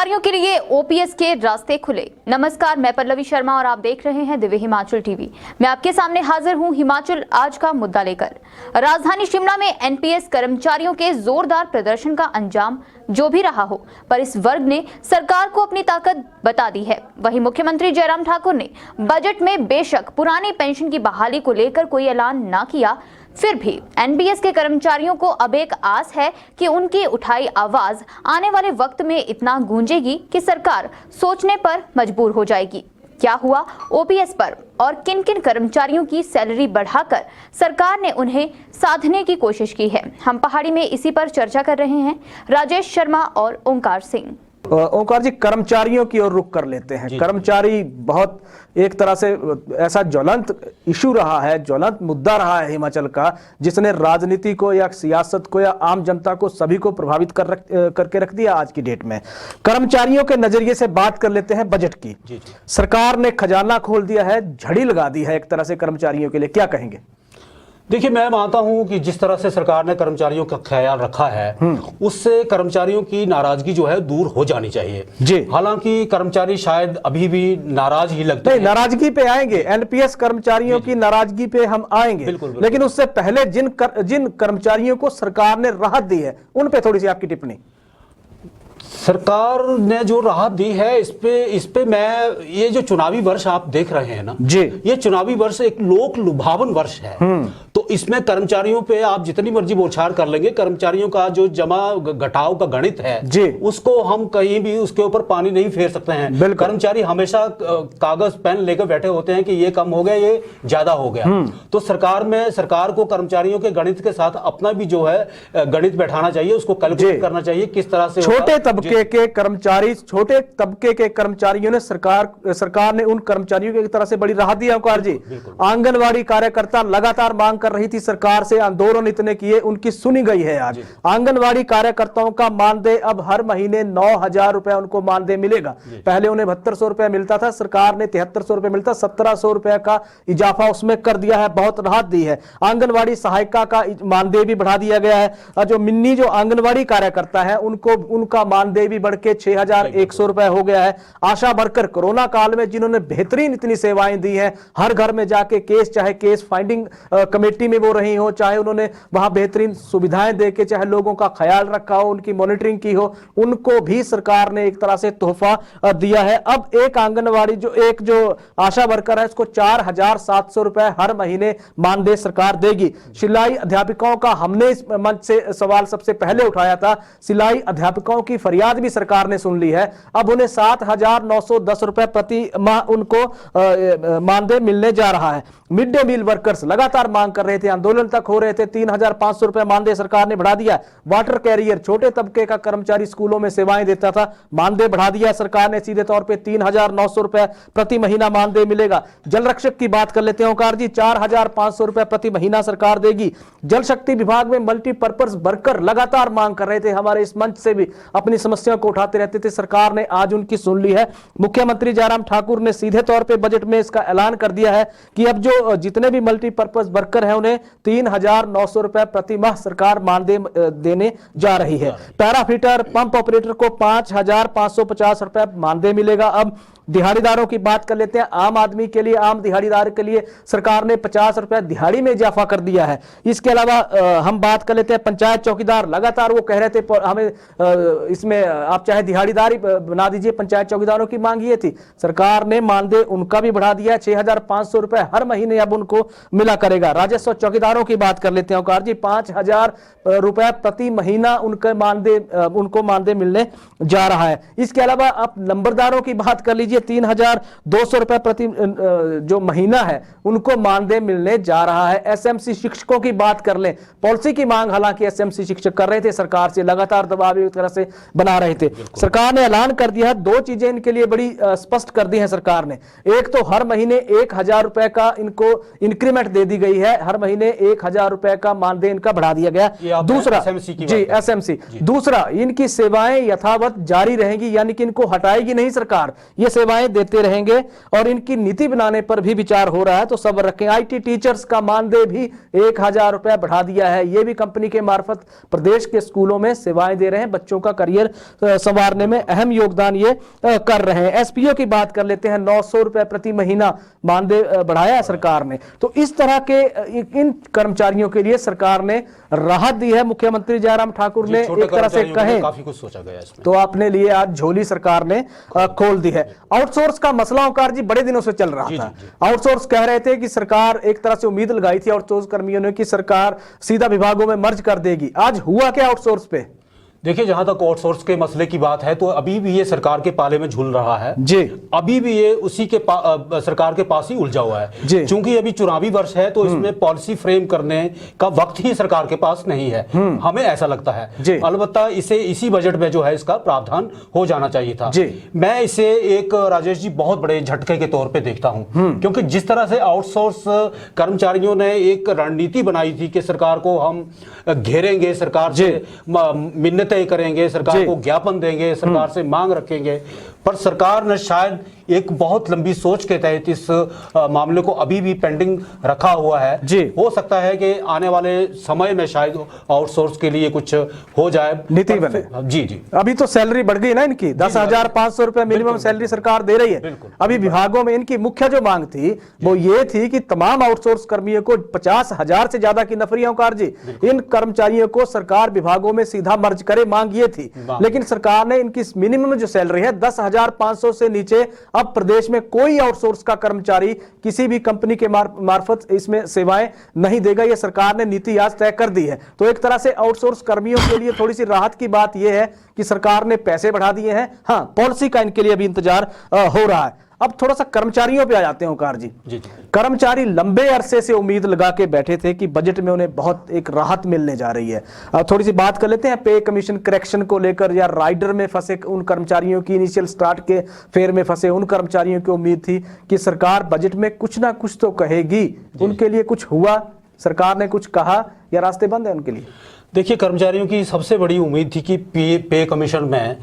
कर्मचारियों के लिए ओपीएस के रास्ते खुले। नमस्कार, मैं पल्लवी शर्मा और आप देख रहे हैं दिव्य हिमाचल टीवी। मैं आपके सामने हाजिर हूं हिमाचल आज का मुद्दा लेकर। राजधानी शिमला में एनपीएस कर्मचारियों के जोरदार प्रदर्शन का अंजाम जो भी रहा हो, पर इस वर्ग ने सरकार को अपनी ताकत बता दी है। वहीं मुख्यमंत्री जयराम ठाकुर ने बजट में बेशक पुरानी पेंशन की बहाली को लेकर कोई ऐलान न किया, फिर भी एनपीएस के कर्मचारियों को अब एक आस है कि उनकी उठाई आवाज आने वाले वक्त में इतना गूंजेगी कि सरकार सोचने पर मजबूर हो जाएगी। क्या हुआ ओपीएस पर और किन किन कर्मचारियों की सैलरी बढ़ाकर सरकार ने उन्हें साधने की कोशिश की है, हम पहाड़ी में इसी पर चर्चा कर रहे हैं राजेश शर्मा और ओंकार सिंह। ओंकार जी, कर्मचारियों की ओर रुख कर लेते हैं। कर्मचारी बहुत एक तरह से ऐसा ज्वलंत इशू रहा है, ज्वलंत मुद्दा रहा है हिमाचल का, जिसने राजनीति को या सियासत को या आम जनता को सभी को प्रभावित करके रख दिया आज की डेट में। कर्मचारियों के नजरिए से बात कर लेते हैं बजट की। सरकार ने खजाना खोल दिया है, झड़ी लगा दी है एक तरह से कर्मचारियों के लिए, क्या कहेंगे? देखिए, मैं मानता हूं कि जिस तरह से सरकार ने कर्मचारियों का ख्याल रखा है उससे कर्मचारियों की नाराजगी जो है दूर हो जानी चाहिए जी। हालांकि कर्मचारी शायद अभी भी नाराज ही लगते हैं। नाराजगी पे आएंगे, एनपीएस कर्मचारियों की नाराजगी पे हम आएंगे, बिल्कुल। लेकिन उससे पहले जिन कर्मचारियों को सरकार ने राहत दी है उन पे थोड़ी सी आपकी टिप्पणी। सरकार ने जो राहत दी है इस पे मैं, ये जो चुनावी वर्ष आप देख रहे हैं ना जी, ये चुनावी वर्ष एक लोक लुभावन वर्ष है। तो इसमें कर्मचारियों पे आप जितनी मर्जी बौछार कर लेंगे, कर्मचारियों का जो जमा घटाव का गणित है जी, उसको हम कहीं भी उसके ऊपर पानी नहीं फेर सकते हैं। कर्मचारी हमेशा कागज पेन लेकर बैठे होते हैं कि ये कम हो गया, ये ज्यादा हो गया। तो सरकार को कर्मचारियों के गणित के साथ अपना भी जो है गणित बैठाना चाहिए, उसको कैलकुलेट करना चाहिए किस तरह से। छोटे तबके के कर्मचारियों ने सरकार ने उन कर्मचारियों की तरह से बड़ी राहत दी। ओंकार जी, आंगनवाड़ी कार्यकर्ता लगातार मांग कर रही थी सरकार से, आंदोलन इतने किए, उनकी सुनी गई है आज। आंगनवाड़ी कार्यकर्ताओं का मानदेय अब हर महीने 9,000 रुपए उनको मानदेय मिलेगा। पहले उन्हें 7200 रुपए मिलता था, सरकार ने 7300 रुपए मिलता, 1700 रुपए का इजाफा उसमें कर दिया है, बहुत राहत दी है। आंगनवाड़ी सहायिका का मानदेय भी बढ़ा दिया गया है। जो आंगनवाड़ी कार्यकर्ता है उनका मानदेय भी बढ़ के 6,100 रुपए हो गया है। आशा वर्कर कोरोना काल में जिन्होंने बेहतरीन इतनी सेवाएं दी हैं, हर घर में जाके चाहे केस फाइंडिंग कमेटी में वो रही हो, चाहे उन्होंने वहां बेहतरीन सुविधाएं देके चाहे लोगों का ख्याल रखा हो, उनकी मॉनिटरिंग की हो, उनको भी सरकार ने एक तरह से तोहफा दिया है। अब एक आंगनवाड़ी जो आशा वर्कर है उसको 4,700 रुपए हर महीने मानदेय सरकार देगी। सिलाई अध्यापिकाओं का हमने इस मंच से सवाल सबसे पहले उठाया था, सिलाई अध्यापिकाओं की फरियाद भी सरकार ने सुन ली है। अब उन्हें 7,910 रुपए प्रति माह उनको मानदेय मिलने जा रहा है। मिड डे मील वर्कर्स लगातार मांग कर रहे थे, आंदोलन तक हो रहे थे, 3,500 रुपए मानदेय सरकार ने बढ़ा दिया। वाटर कैरियर, छोटे तबके का कर्मचारी स्कूलों में सेवाएं देता था, मानदेय बढ़ा दिया सरकार ने, सीधे तौर पे 3,900 रुपए प्रति महीना मानदेय मिलेगा। जल रक्षक की बात कर लेते हैं ओंकार जी, 4,500 रुपए प्रति महीना सरकार देगी। जल शक्ति विभाग में मल्टीपर्पज वर्कर लगातार मांग कर रहे थे, हमारे इस मंच से भी अपनी समस्याओं को उठाते रहते थे, सरकार ने आज उनकी सुन ली है। मुख्यमंत्री जयराम ठाकुर ने सीधे तौर पे बजट में इसका ऐलान कर दिया है कि अब जो जितने भी मल्टीपर्पज वर्कर हैं उन्हें 3,900 रुपए प्रति माह सरकार मानदेय देने जा रही है। पैराफिटर, पंप ऑपरेटर को 5,550 रुपए मानदेय मिलेगा। अब दिहाड़ीदारों की बात कर लेते हैं। आम आदमी के लिए, आम दिहाड़ीदार के लिए सरकार ने 50 रुपए दिहाड़ी में इजाफा कर दिया है। इसके अलावा हम बात कर लेते हैं पंचायत चौकीदार, लगातार वो कह रहे थे हमें इसमें आप चाहे दिहाड़ीदारी बना दीजिए, पंचायत चौकीदारों की मांग ये थी, सरकार ने मानदेय उनका भी बढ़ा दिया, 6,500 रुपए हर महीने अब उनको मिला करेगा। राजस्व चौकीदारों की बात कर लेते हैं ओंकार जी, 5,000 रुपए प्रति महीना उनको मानदेय मिलने जा रहा है। इसके अलावा आप नंबरदारों की बात कर लीजिए, 3,200 रुपए प्रति जो महीना है उनको मानदेय मिलने जा रहा है। एसएमसी शिक्षकों की बात कर ले, पॉलिसी की मांग हालांकि एसएमसी शिक्षक कर रहे थे, सरकार से लगातार दबाव एक तरह से बना रहे थे। सरकार ने ऐलान कर दिया है, दो चीजें इनके लिए बड़ी स्पष्ट कर दी है सरकार ने। एक तो हर महीने 1,000 रुपए का इनको इंक्रीमेंट दे दी गई है, हर महीने 1,000 रुपए का मानदेय इनका बढ़ा दिया गया। दूसरा एसएमसी, दूसरा इनकी सेवाएं यथावत जारी रहेंगी, यानी कि इनको हटाएगी नहीं सरकार, ये सेवाएं देते रहेंगे और इनकी नीति बनाने पर भी विचार हो रहा है, तो सब्र रखें। IT टीचर्स का मानदेय भी 1000 रुपया बढ़ा दिया है। ये भी कंपनी के मार्फत प्रदेश के स्कूलों में सेवाएं दे रहे हैं, बच्चों का करियर संवारने में अहम योगदान ये कर रहे हैं। SPO की बात कर लेते हैं, 900 रुपए प्रति महीना मानदेय बढ़ाया है सरकार ने। तो इस तरह के इन कर्मचारियों के लिए सरकार ने राहत दी है। मुख्यमंत्री जयराम ठाकुर ने एक तरह से कहें काफी कुछ सोचा गया इसमें, तो अपने लिए आज झोली सरकार ने खोल दी है। आउटसोर्स का मसला ओंकार जी बड़े दिनों से चल रहा था। आउटसोर्स कह रहे थे कि सरकार, एक तरह से उम्मीद लगाई थी आउटसोर्स कर्मियों ने कि सरकार सीधा विभागों में मर्ज कर देगी। आज हुआ क्या आउटसोर्स पे? देखिए, जहां तक आउटसोर्स के मसले की बात है तो अभी भी ये सरकार के पाले में झूल रहा है जी। अभी भी ये उसी के सरकार के पास ही उलझा हुआ है जी। क्योंकि अभी चुनावी वर्ष है तो इसमें पॉलिसी फ्रेम करने का वक्त ही सरकार के पास नहीं है, हमें ऐसा लगता है। अलबत्ता इसे इसी बजट में जो है इसका प्रावधान हो जाना चाहिए था। मैं इसे एक, राजेश जी, बहुत बड़े झटके के तौर पे देखता हूं, क्योंकि जिस तरह से आउटसोर्स कर्मचारियों ने एक रणनीति बनाई थी कि सरकार को हम घेरेंगे, सरकार से मिन्नतें करेंगे, सरकार को ज्ञापन देंगे, सरकार से मांग रखेंगे, पर सरकार ने शायद एक बहुत लंबी सोच के तहत इस मामले को अभी भी पेंडिंग रखा हुआ है। हो सकता है कि आने वाले समय में शायद आउटसोर्स के लिए कुछ हो जाए, नीति बने। जी जी। अभी तो सैलरी बढ़ गई ना इनकी, 10,500 रुपए मिनिमम सैलरी सरकार दे रही है। अभी विभागों में इनकी मुख्य जो मांग थी वो ये थी कि तमाम आउटसोर्स कर्मियों को 50,000 से ज्यादा की नफरी औकार जी, इन कर्मचारियों को सरकार विभागों में सीधा मर्ज करे, मांग ये थी। लेकिन सरकार ने इनकी मिनिमम जो सैलरी है 10,500 से नीचे अब प्रदेश में कोई आउटसोर्स का कर्मचारी किसी भी कंपनी के मार्फत इसमें सेवाएं नहीं देगा। यह सरकार ने नीति आज तय कर दी है। तो एक तरह से आउटसोर्स कर्मियों के लिए थोड़ी सी राहत की बात यह है कि सरकार ने पैसे बढ़ा दिए हैं। हाँ, पॉलिसी का इनके लिए अभी इंतजार हो रहा है। अब थोड़ा सा कर्मचारियों पे आ जाते हैं ओंकार जी। कर्मचारी लंबे अरसे से उम्मीद लगा के बैठे थे कि बजट में उन्हें बहुत एक राहत मिलने जा रही है। अब थोड़ी सी बात कर लेते हैं पे कमीशन करेक्शन को लेकर, या राइडर में फंसे उन कर्मचारियों की, इनिशियल स्टार्ट के फेयर में फंसे उन कर्मचारियों की उम्मीद थी कि सरकार बजट में कुछ ना कुछ तो कहेगी। उनके लिए कुछ हुआ? सरकार ने कुछ कहा या रास्ते बंद है उनके लिए? देखिए, कर्मचारियों की सबसे बड़ी उम्मीद थी कि पे कमीशन में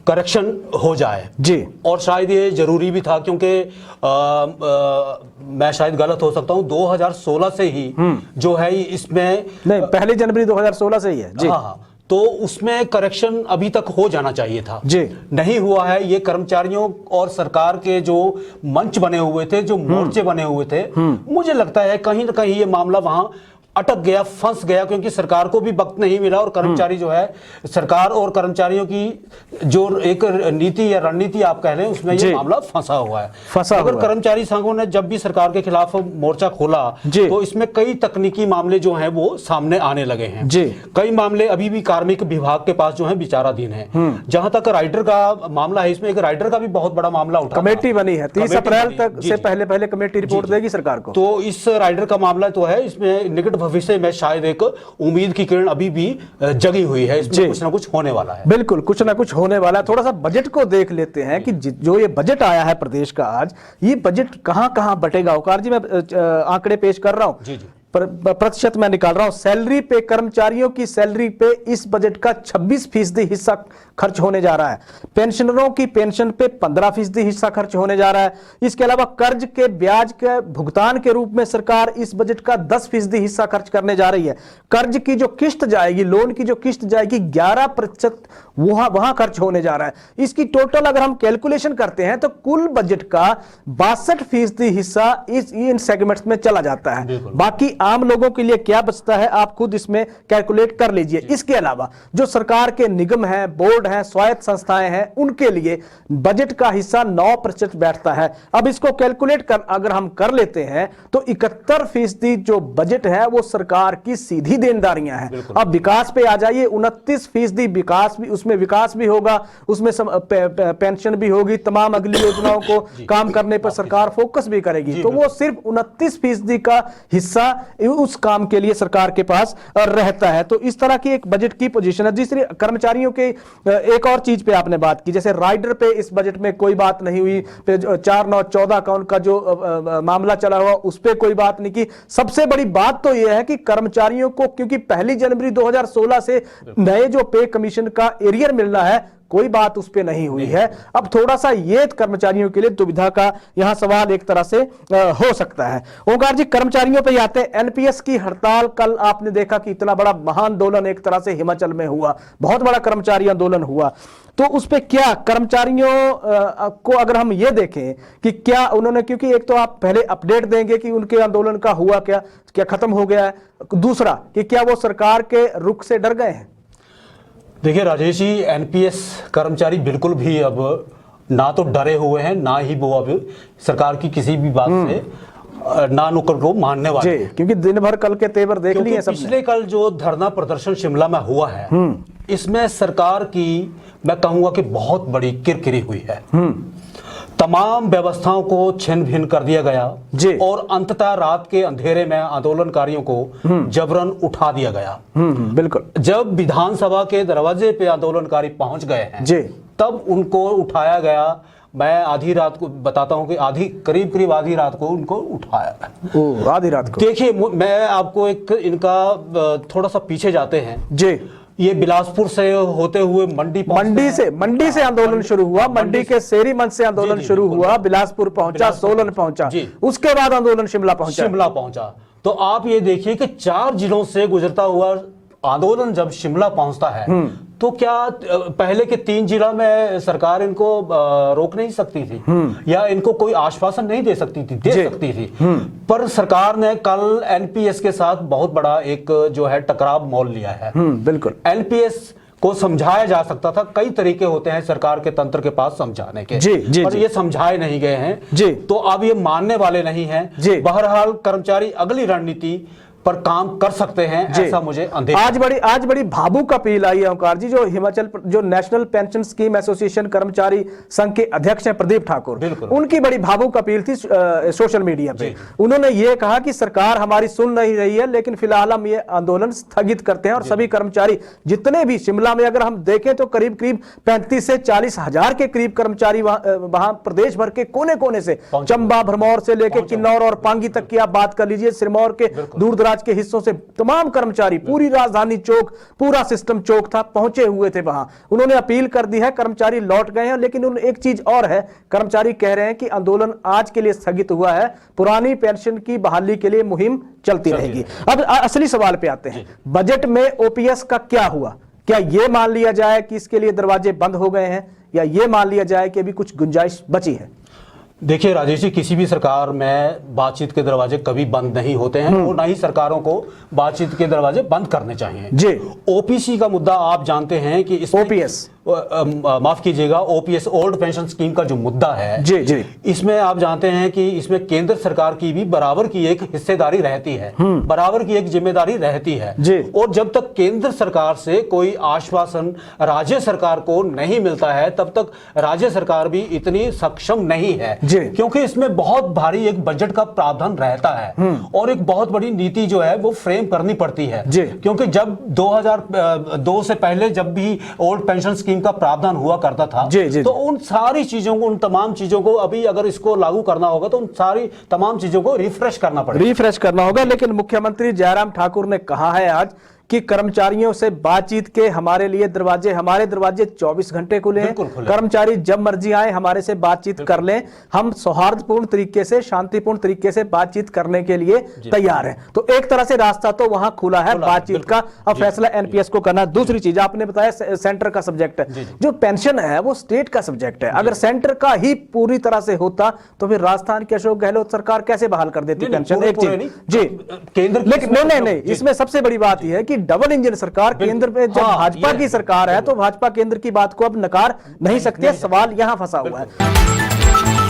करेक्शन हो जाए जी, और शायद ये जरूरी भी था, क्योंकि मैं शायद गलत हो सकता हूं, 2016 से ही जो है इसमें, नहीं, 1 जनवरी 2016 से ही है जी। हाँ, तो उसमें करेक्शन अभी तक हो जाना चाहिए था जी, नहीं हुआ है। ये कर्मचारियों और सरकार के जो मंच बने हुए थे, जो मोर्चे बने हुए थे, मुझे लगता है कहीं ना कहीं ये मामला वहां अटक गया, फंस गया, क्योंकि सरकार को भी वक्त नहीं मिला और कर्मचारी जो है, सरकार और कर्मचारियों की जो एक नीति या रणनीति आप कह रहे हैं, उसमें ये मामला फंसा हुआ है। अगर कर्मचारी संघों ने जब भी सरकार के खिलाफ मोर्चा खोला तो इसमें कई तकनीकी मामले जो हैं वो सामने आने लगे हैं। कई मामले अभी भी कार्मिक विभाग के पास जो है विचाराधीन है। जहां तक राइडर का मामला है, इसमें एक राइडर का भी बहुत बड़ा मामला उठा, कमेटी बनी है 30 अप्रैल तक से पहले कमेटी रिपोर्ट देगी सरकार को। तो इस राइडर का मामला तो है, इसमें निकट भविष्य में शायद एक उम्मीद की किरण अभी भी जगी हुई है, इसमें कुछ ना कुछ होने वाला है। बिल्कुल, कुछ ना कुछ होने वाला है। थोड़ा सा बजट को देख लेते हैं कि जो ये बजट आया है प्रदेश का आज, ये बजट कहां बटेगा। औकार जी, मैं आंकड़े पेश कर रहा हूं, प्रतिशत मैं निकाल रहा हूं। सैलरी पे, कर्मचारियों की सैलरी पे इस बजट का 26% हिस्सा खर्च होने जा रहा है। पेंशनरों की पेंशन पे 15% हिस्सा खर्च होने जा रहा है। इसके अलावा कर्ज के ब्याज के भुगतान के रूप में सरकार इस बजट का 10% हिस्सा खर्च करने जा रही है। कर्ज की जो किस्त जाएगी, लोन की जो किस्त जाएगी, 11% वहां खर्च होने जा रहा है। इसकी टोटल अगर हम कैलकुलेशन करते हैं तो कुल बजट का 62% हिस्सा इन सेगमेंट्स में चला जाता है। बाकी आम लोगों के लिए क्या बचता है, आप खुद इसमें कैलकुलेट कर लीजिए। इसके अलावा जो सरकार के निगम हैं, बोर्ड हैं, स्वायत्त संस्थाएं हैं, उनके लिए बजट का हिस्सा 9% बैठता है। अब इसको कैलकुलेट कर अगर हम कर लेते हैं तो 71% जो बजट है वो सरकार की सीधी देनदारियां हैं। अब विकास पे आ जाइए, 29% विकास भी, उसमें विकास भी होगा, उसमें पेंशन भी होगी, तमाम अगली योजनाओं को काम करने पर सरकार फोकस भी करेगी। तो वो सिर्फ 29% का हिस्सा उस काम के लिए सरकार के पास रहता है। तो इस तरह की एक बजट की पोजीशन है। दूसरी, कर्मचारियों के एक और चीज पे आपने बात की, जैसे राइडर पे इस बजट में कोई बात नहीं हुई, 4-9-14 का उनका जो मामला चला हुआ उस पे कोई बात नहीं की। सबसे बड़ी बात तो यह है कि कर्मचारियों को, क्योंकि 1 जनवरी 2016 से नए जो पे कमीशन का एरियर मिलना है, कोई बात उस पर नहीं हुई है। अब थोड़ा सा ये कर्मचारियों के लिए दुविधा का यहाँ सवाल एक तरह से हो सकता है। ओंकार जी, कर्मचारियों पे आते हैं। एनपीएस की हड़ताल, कल आपने देखा कि इतना बड़ा महाआंदोलन एक तरह से हिमाचल में हुआ, बहुत बड़ा कर्मचारी आंदोलन हुआ, तो उस पे क्या कर्मचारियों को अगर हम ये देखें कि क्या उन्होंने, क्योंकि एक तो आप पहले अपडेट देंगे कि उनके आंदोलन का हुआ क्या, क्या खत्म हो गया है, दूसरा कि क्या वो सरकार के रुख से डर गए हैं? देखिए राजेश जी, एनपीएस कर्मचारी बिल्कुल भी अब ना तो डरे हुए हैं, ना ही वो अब सरकार की किसी भी बात से ना नुक्कड़ को मानने वाले हैं। क्योंकि दिन भर कल के तेवर देख लिए सबने। पिछले कल जो धरना प्रदर्शन शिमला में हुआ है, इसमें सरकार की मैं कहूंगा कि बहुत बड़ी किरकिरी हुई है। तमाम व्यवस्थाओं को छिन्न भिन्न कर दिया गया और अंततः रात के अंधेरे में आंदोलनकारियों को जबरन उठा दिया गया। बिल्कुल। जब विधानसभा के दरवाजे पे आंदोलनकारी पहुंच गए हैं, तब उनको उठाया गया। मैं आधी रात को बताता हूं कि करीब आधी रात को उनको उठाया। आधी रात को। देखिए, मैं आपको एक इनका थोड़ा सा पीछे जाते हैं जी। ये बिलासपुर से होते हुए मंडी से आंदोलन शुरू हुआ। मंडी के शेरी मंच से आंदोलन शुरू हुआ, बिलासपुर पहुंचा, सोलन पहुंचा, उसके बाद आंदोलन शिमला पहुंचा। तो आप ये देखिए कि 4 जिलों से गुजरता हुआ आंदोलन जब शिमला पहुंचता है, तो क्या पहले के 3 जिला में सरकार इनको रोक नहीं सकती थी या इनको कोई आश्वासन नहीं दे सकती थी? पर सरकार ने कल एनपीएस के साथ बहुत बड़ा एक जो है टकराव मोल लिया है। बिल्कुल। एनपीएस को समझाया जा सकता था, कई तरीके होते हैं सरकार के तंत्र के पास समझाने के, पर ये समझाए नहीं गए हैं, तो अब ये मानने वाले नहीं हैं। बहरहाल कर्मचारी अगली रणनीति पर काम कर सकते हैं, ऐसा मुझे अंदेशा। आज बड़ी भावुक अपील आई है ओंकार जी, जो नेशनल पेंशन स्कीम एसोसिएशन कर्मचारी संघ के अध्यक्ष हैं प्रदीप ठाकुर, उनकी बड़ी भावुक अपील थी सोशल मीडिया पे। उन्होंने ये कहा कि सरकार हमारी सुन नहीं रही है, लेकिन फिलहाल हम ये आंदोलन स्थगित करते हैं और सभी कर्मचारी जितने भी शिमला में अगर हम देखें तो करीब 35 से 40 हजार के करीब कर्मचारी वहां प्रदेश भर के कोने कोने से, चंबा भरमौर से लेकर किन्नौर और पांगी तक की आप बात कर लीजिए, सिरमौर के दूर के हिस्सों से तमाम कर्मचारी, पूरी राजधानी चौक, पूरा सिस्टम चौक था, पहुंचे हुए थे वहां। उन्होंने अपील कर दी है, कर्मचारी लौट गए हैं, लेकिन एक चीज और है, कर्मचारी कह रहे हैं कि आंदोलन आज के लिए स्थगित हुआ है, पुरानी पेंशन की बहाली के लिए मुहिम चलती रहेगी। अब असली सवाल पे आते हैं, बजट में ओपीएस का क्या हुआ? क्या यह मान लिया जाए कि इसके लिए दरवाजे बंद हो गए हैं, या यह मान लिया जाए कि अभी कुछ गुंजाइश बची है? देखिए राजेश जी, किसी भी सरकार में बातचीत के दरवाजे कभी बंद नहीं होते हैं और ना ही सरकारों को बातचीत के दरवाजे बंद करने चाहिए जी। ओपीसी का मुद्दा आप जानते हैं कि इस ओपीएस माफ कीजिएगा, ओपीएस ओल्ड पेंशन स्कीम का जो मुद्दा है जी, इसमें आप जानते हैं कि इसमें केंद्र सरकार की भी बराबर की एक हिस्सेदारी रहती है, बराबर की एक जिम्मेदारी रहती है जी। और जब तक केंद्र सरकार से कोई आश्वासन राज्य सरकार को नहीं मिलता है, तब तक राज्य सरकार भी इतनी सक्षम नहीं है, क्योंकि इसमें बहुत भारी एक बजट का प्रावधान रहता है और एक बहुत बड़ी नीति जो है वो फ्रेम करनी पड़ती है। क्योंकि जब 2002 से पहले जब भी ओल्ड पेंशन स्कीम का प्रावधान हुआ करता था, तो उन सारी चीजों को, उन तमाम चीजों को अभी अगर इसको लागू करना होगा तो उन सारी तमाम चीजों को रिफ्रेश करना होगा। लेकिन मुख्यमंत्री जयराम ठाकुर ने कहा है आज कि कर्मचारियों से बातचीत के हमारे दरवाजे 24 घंटे खुले हैं, कर्मचारी जब मर्जी आए हमारे से बातचीत कर लें, हम सौहार्दपूर्ण तरीके से, शांतिपूर्ण तरीके से बातचीत करने के लिए तैयार हैं। तो एक तरह से रास्ता तो वहां खुला है बातचीत का। अब फैसला एनपीएस को करना। दूसरी चीज आपने बताया सेंटर का सब्जेक्ट है, जो पेंशन है वो स्टेट का सब्जेक्ट है। अगर सेंटर का ही पूरी तरह से होता तो फिर राजस्थान की अशोक गहलोत सरकार कैसे बहाल कर देती पेंशन? एक चीज जी, केंद्र, लेकिन नहीं, इसमें सबसे बड़ी बात यह है कि डबल इंजन सरकार केंद्र में, जब भाजपा की सरकार है तो भाजपा केंद्र की बात को अब नकार नहीं सकती है। सवाल यहां फंसा हुआ है।